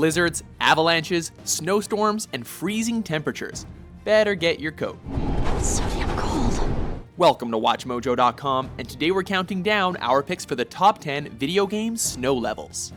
blizzards, avalanches, snowstorms, and freezing temperatures. Better get your coat. It's so damn cold. Welcome to WatchMojo.com, and today we're counting down our picks for the top 10 video game snow levels.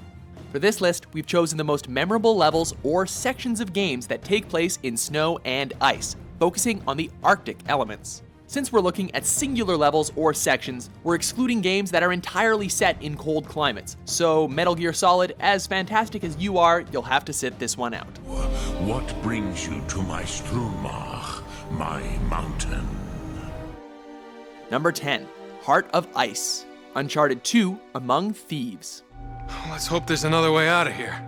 For this list, we've chosen the most memorable levels or sections of games that take place in snow and ice, focusing on the Arctic elements. Since we're looking at singular levels or sections, we're excluding games that are entirely set in cold climates. So Metal Gear Solid, as fantastic as you are, you'll have to sit this one out. What brings you to my Strumach, my mountain? Number 10, Heart of Ice. Uncharted 2, Among Thieves. Let's hope there's another way out of here.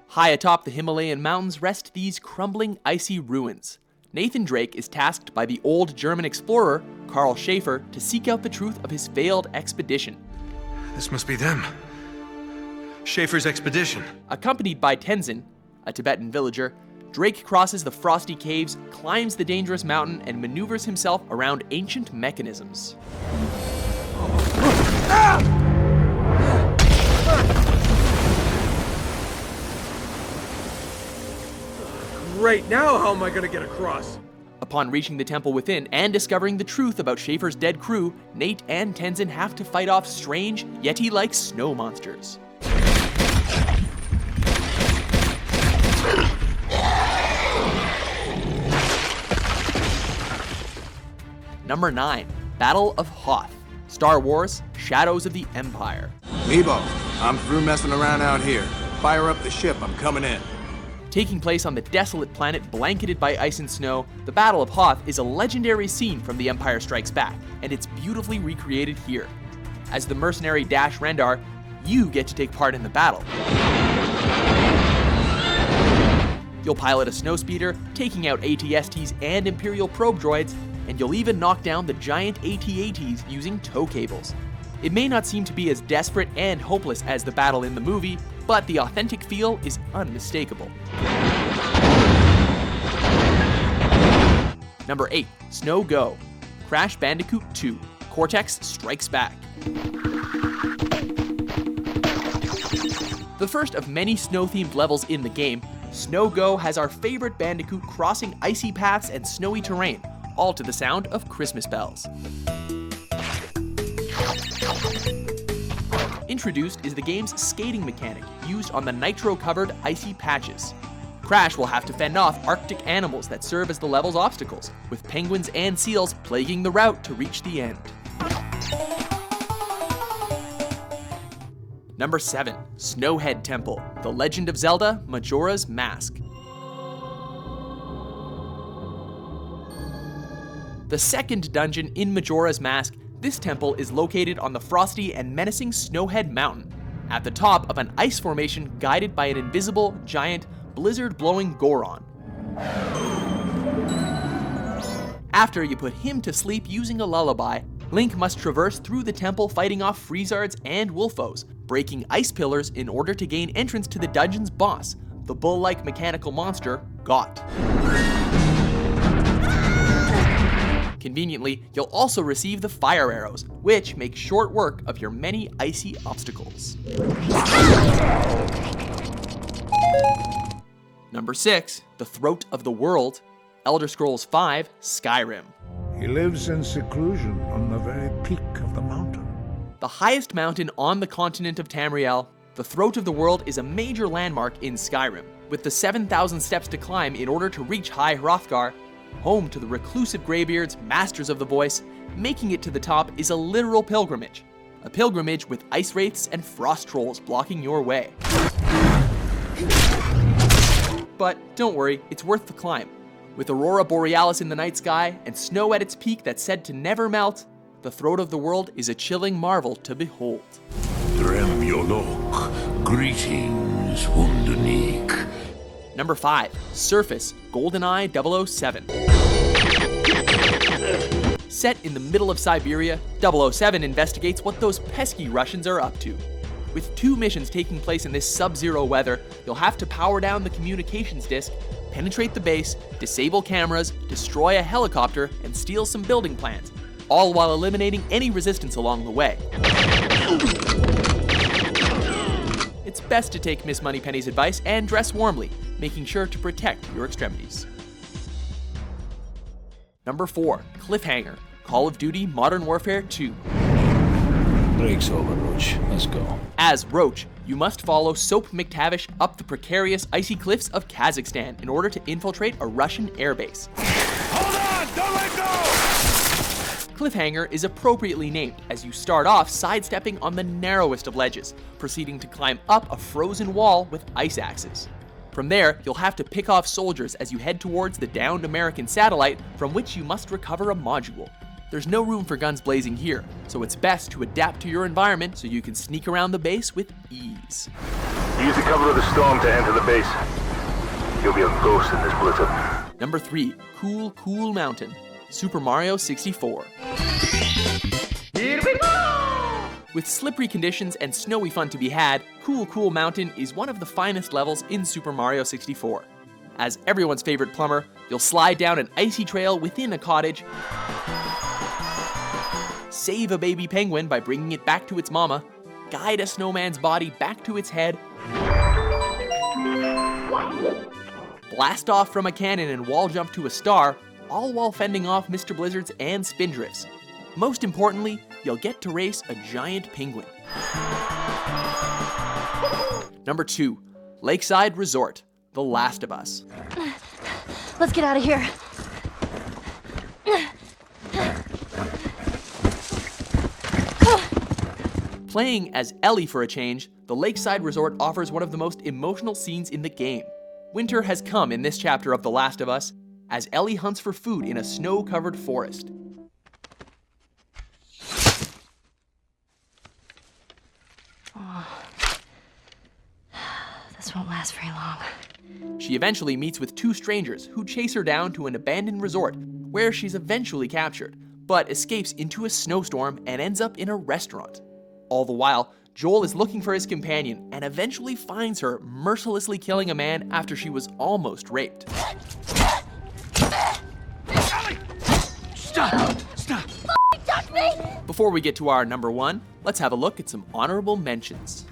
High atop the Himalayan mountains rest these crumbling, icy ruins. Nathan Drake is tasked by the old German explorer, Karl Schaefer, to seek out the truth of his failed expedition. This must be them. Schaefer's expedition. Accompanied by Tenzin, a Tibetan villager, Drake crosses the frosty caves, climbs the dangerous mountain, and maneuvers himself around ancient mechanisms. Great, now how am I gonna get across? Upon reaching the temple within and discovering the truth about Schaefer's dead crew, Nate and Tenzin have to fight off strange, Yeti-like snow monsters. Number 9, Battle of Hoth. Star Wars, Shadows of the Empire. Meebo, I'm through messing around out here. Fire up the ship, I'm coming in. Taking place on the desolate planet blanketed by ice and snow, the Battle of Hoth is a legendary scene from The Empire Strikes Back, and it's beautifully recreated here. As the mercenary Dash Rendar, you get to take part in the battle. You'll pilot a snowspeeder, taking out AT-STs and Imperial probe droids, and you'll even knock down the giant AT-ATs using tow cables. It may not seem to be as desperate and hopeless as the battle in the movie, but the authentic feel is unmistakable. Number 8, Snow Go. Crash Bandicoot 2, Cortex Strikes Back. The first of many snow-themed levels in the game, Snow Go has our favorite Bandicoot crossing icy paths and snowy terrain, all to the sound of Christmas bells. Introduced is the game's skating mechanic, used on the nitro-covered icy patches. Crash will have to fend off Arctic animals that serve as the level's obstacles, with penguins and seals plaguing the route to reach the end. Number 7, Snowhead Temple, The Legend of Zelda, Majora's Mask. The second dungeon in Majora's Mask, this temple is located on the frosty and menacing Snowhead Mountain, at the top of an ice formation guided by an invisible, giant, blizzard-blowing Goron. After you put him to sleep using a lullaby, Link must traverse through the temple fighting off Freezards and Wolfos, breaking ice pillars in order to gain entrance to the dungeon's boss, the bull-like mechanical monster, Got. Conveniently, you'll also receive the fire arrows, which make short work of your many icy obstacles. Number 6, The Throat of the World, Elder Scrolls V, Skyrim. He lives in seclusion on the very peak of the mountain. The highest mountain on the continent of Tamriel, the Throat of the World is a major landmark in Skyrim, with the 7,000 steps to climb in order to reach High Hrothgar. Home to the reclusive Greybeards, masters of the voice, making it to the top is a literal pilgrimage. A pilgrimage with ice wraiths and frost trolls blocking your way. But don't worry, it's worth the climb. With Aurora Borealis in the night sky and snow at its peak that's said to never melt, the Throat of the World is a chilling marvel to behold. Dremyolok, greetings, Wundernik. Number 5, Surface, Goldeneye 007. Set in the middle of Siberia, 007 investigates what those pesky Russians are up to. With 2 missions taking place in this sub-zero weather, you'll have to power down the communications disk, penetrate the base, disable cameras, destroy a helicopter, and steal some building plans, all while eliminating any resistance along the way. it's best to take Miss Moneypenny's advice and dress warmly, making sure to protect your extremities. Number 4. Cliffhanger, Call of Duty Modern Warfare 2. Break's over, Roach. Let's go. As Roach, you must follow Soap McTavish up the precarious icy cliffs of Kazakhstan in order to infiltrate a Russian airbase. Hold on! Don't let go! Cliffhanger is appropriately named as you start off sidestepping on the narrowest of ledges, proceeding to climb up a frozen wall with ice axes. From there, you'll have to pick off soldiers as you head towards the downed American satellite, from which you must recover a module. There's no room for guns blazing here, so it's best to adapt to your environment so you can sneak around the base with ease. Use the cover of the storm to enter the base. You'll be a ghost in this blizzard. Number 3. Cool Mountain, Super Mario 64. Here we go! With slippery conditions and snowy fun to be had, Cool Mountain is one of the finest levels in Super Mario 64. As everyone's favorite plumber, you'll slide down an icy trail within a cottage, save a baby penguin by bringing it back to its mama, guide a snowman's body back to its head, blast off from a cannon and wall jump to a star, all while fending off Mr. Blizzards and Spindrifts. Most importantly, you'll get to race a giant penguin. Number 2. Lakeside Resort, The Last of Us. Let's get out of here. Playing as Ellie for a change, the Lakeside Resort offers one of the most emotional scenes in the game. Winter has come in this chapter of The Last of Us, as Ellie hunts for food in a snow-covered forest. This won't last very long. She eventually meets with 2 strangers who chase her down to an abandoned resort, where she's eventually captured, but escapes into a snowstorm and ends up in a restaurant. All the while, Joel is looking for his companion and eventually finds her, mercilessly killing a man after she was almost raped. Stop! Touch me! Before we get to our number 1, let's have a look at some honorable mentions.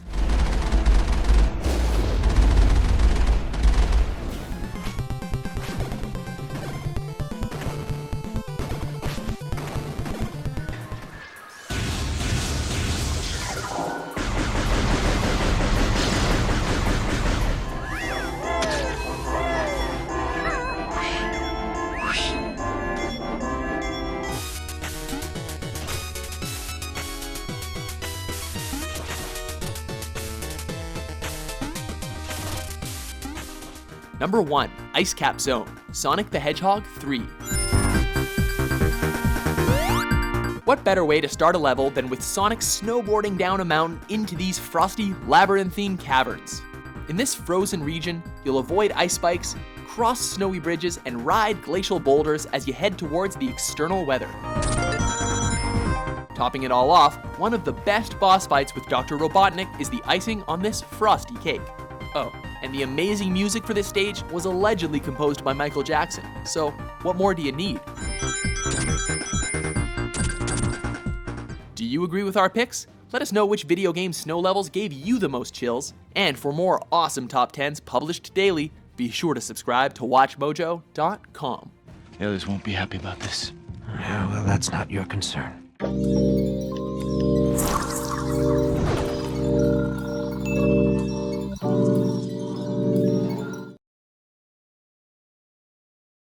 Number 1, Ice Cap Zone, Sonic the Hedgehog 3. What better way to start a level than with Sonic snowboarding down a mountain into these frosty, labyrinthine caverns? In this frozen region, you'll avoid ice spikes, cross snowy bridges, and ride glacial boulders as you head towards the external weather. Topping it all off, one of the best boss fights with Dr. Robotnik is the icing on this frosty cake. Oh, and the amazing music for this stage was allegedly composed by Michael Jackson, so what more do you need? Do you agree with our picks? Let us know which video game snow levels gave you the most chills, and for more awesome top 10s published daily, be sure to subscribe to WatchMojo.com. Alias won't be happy about this. Yeah, well, that's not your concern.